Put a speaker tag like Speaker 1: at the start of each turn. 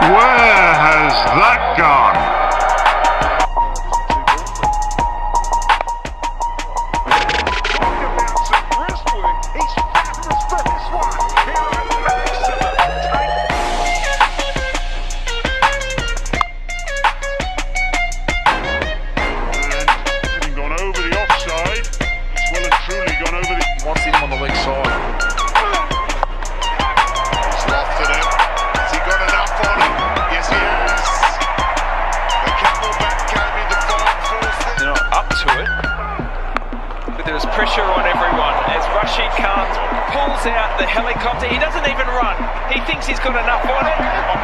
Speaker 1: Where has that gone?
Speaker 2: There's pressure on everyone as Rashid pulls out the helicopter. He doesn't even run. He thinks he's got enough on it.